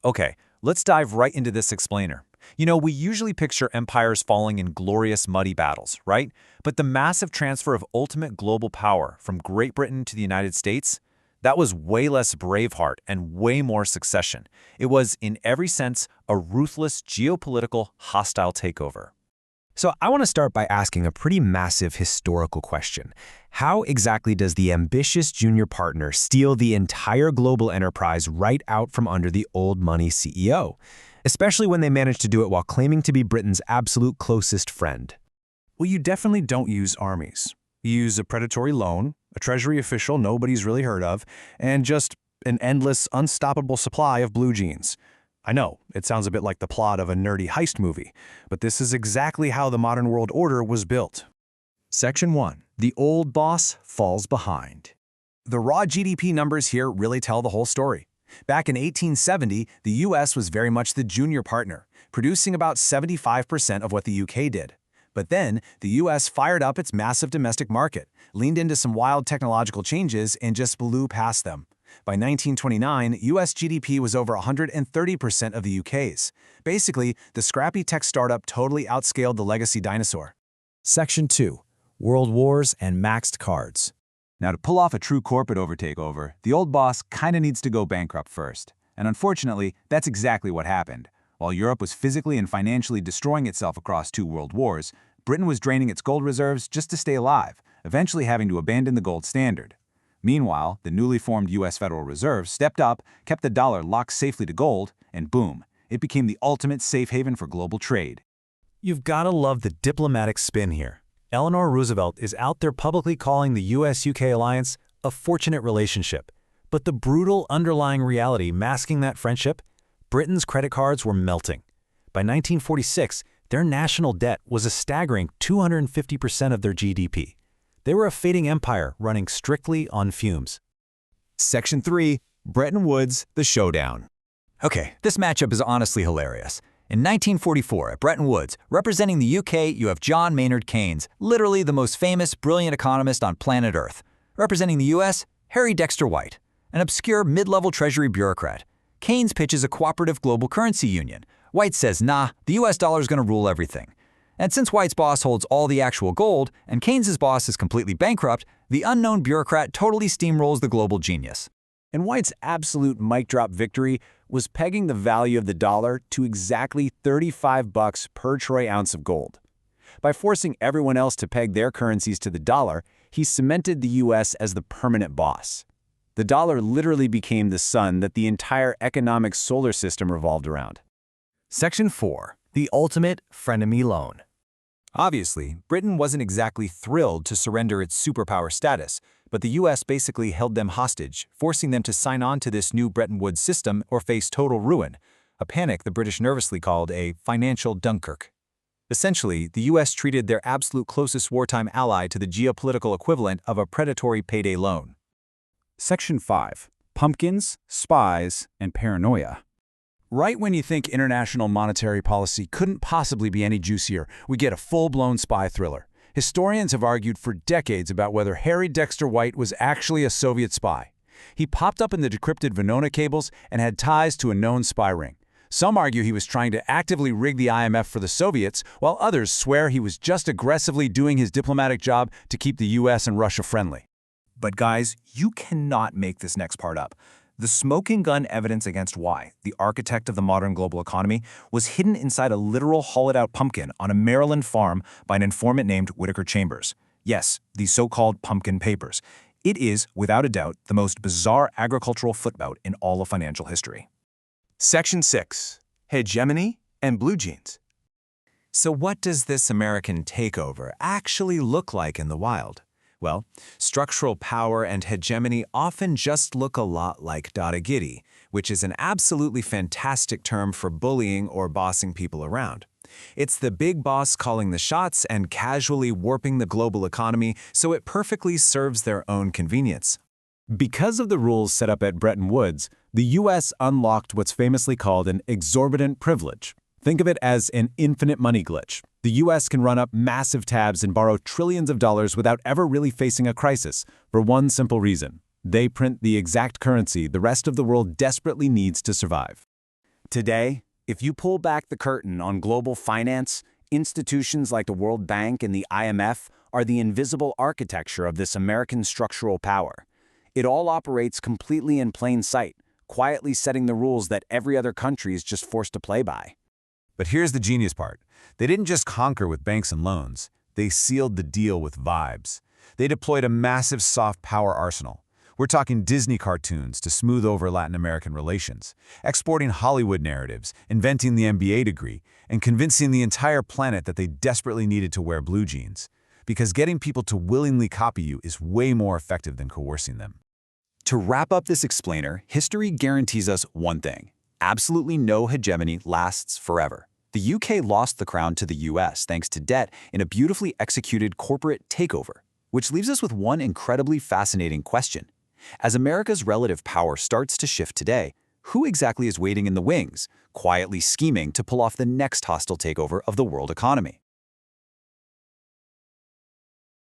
Okay, let's dive right into this explainer. We usually picture empires falling in glorious, muddy battles, right? But the massive transfer of ultimate global power from Great Britain to the United States, that was way less Braveheart and way more succession. It was, in every sense, a ruthless, geopolitical, hostile takeover. So I want to start by asking a pretty massive historical question. How exactly does the ambitious junior partner steal the entire global enterprise right out from under the old money CEO? Especially when they manage to do it while claiming to be Britain's absolute closest friend. Well, you definitely don't use armies. You use a predatory loan, a treasury official nobody's really heard of, and just an endless, unstoppable supply of blue jeans. I know, it sounds a bit like the plot of a nerdy heist movie, but this is exactly how the modern world order was built. Section 1. The old boss falls behind. The raw GDP numbers here really tell the whole story. Back in 1870, the US was very much the junior partner, producing about 75% of what the UK did. But then, the US fired up its massive domestic market, leaned into some wild technological changes, and just blew past them. By 1929, US GDP was over 130% of the UK's. Basically, the scrappy tech startup totally outscaled the legacy dinosaur. Section 2. World Wars and Maxed Cards. Now, to pull off a true corporate overtakeover, the old boss kinda needs to go bankrupt first. And unfortunately, that's exactly what happened. While Europe was physically and financially destroying itself across 2 world wars, Britain was draining its gold reserves just to stay alive, eventually having to abandon the gold standard. Meanwhile, the newly formed US Federal Reserve stepped up, kept the dollar locked safely to gold, and boom, it became the ultimate safe haven for global trade. You've gotta love the diplomatic spin here. Eleanor Roosevelt is out there publicly calling the US-UK alliance a fortunate relationship. But the brutal underlying reality masking that friendship, Britain's credit cards were melting. By 1946, their national debt was a staggering 250% of their GDP. They were a fading empire running strictly on fumes. Section 3. Bretton Woods, the showdown. Okay, this matchup is honestly hilarious. In 1944, at Bretton Woods, representing the UK, you have John Maynard Keynes, literally the most famous, brilliant economist on planet Earth. Representing the US, Harry Dexter White, an obscure mid-level treasury bureaucrat. Keynes pitches a cooperative global currency union. White says, nah, the US dollar is going to rule everything. And since White's boss holds all the actual gold, and Keynes's boss is completely bankrupt, the unknown bureaucrat totally steamrolls the global genius. And White's absolute mic-drop victory was pegging the value of the dollar to exactly $35 per troy ounce of gold. By forcing everyone else to peg their currencies to the dollar, he cemented the US as the permanent boss. The dollar literally became the sun that the entire economic solar system revolved around. Section 4. The ultimate frenemy loan. Obviously, Britain wasn't exactly thrilled to surrender its superpower status, but the US basically held them hostage, forcing them to sign on to this new Bretton Woods system or face total ruin, a panic the British nervously called a financial Dunkirk. Essentially, the US treated their absolute closest wartime ally to the geopolitical equivalent of a predatory payday loan. Section 5. Pumpkins, Spies, and Paranoia. Right when you think international monetary policy couldn't possibly be any juicier, we get a full-blown spy thriller. Historians have argued for decades about whether Harry Dexter White was actually a Soviet spy. He popped up in the decrypted Venona cables and had ties to a known spy ring. Some argue he was trying to actively rig the IMF for the Soviets, while others swear he was just aggressively doing his diplomatic job to keep the US and Russia friendly. But guys, you cannot make this next part up. The smoking gun evidence against Y, the architect of the modern global economy, was hidden inside a literal hollowed-out pumpkin on a Maryland farm by an informant named Whittaker Chambers. Yes, the so-called Pumpkin Papers. It is, without a doubt, the most bizarre agricultural footnote in all of financial history. Section 6. Hegemony and blue jeans. So what does this American takeover actually look like in the wild? Well, structural power and hegemony often just look a lot like dada-giri, which is an absolutely fantastic term for bullying or bossing people around. It's the big boss calling the shots and casually warping the global economy so it perfectly serves their own convenience. Because of the rules set up at Bretton Woods, the US unlocked what's famously called an exorbitant privilege. Think of it as an infinite money glitch. The US can run up massive tabs and borrow trillions of dollars without ever really facing a crisis, for one simple reason. They print the exact currency the rest of the world desperately needs to survive. Today, if you pull back the curtain on global finance, institutions like the World Bank and the IMF are the invisible architecture of this American structural power. It all operates completely in plain sight, quietly setting the rules that every other country is just forced to play by. But here's the genius part. They didn't just conquer with banks and loans. They sealed the deal with vibes. They deployed a massive soft power arsenal. We're talking Disney cartoons to smooth over Latin American relations, exporting Hollywood narratives, inventing the MBA degree, and convincing the entire planet that they desperately needed to wear blue jeans. Because getting people to willingly copy you is way more effective than coercing them. To wrap up this explainer, history guarantees us one thing. Absolutely no hegemony lasts forever. The UK lost the crown to the US thanks to debt in a beautifully executed corporate takeover, which leaves us with one incredibly fascinating question. As America's relative power starts to shift today, who exactly is waiting in the wings, quietly scheming to pull off the next hostile takeover of the world economy?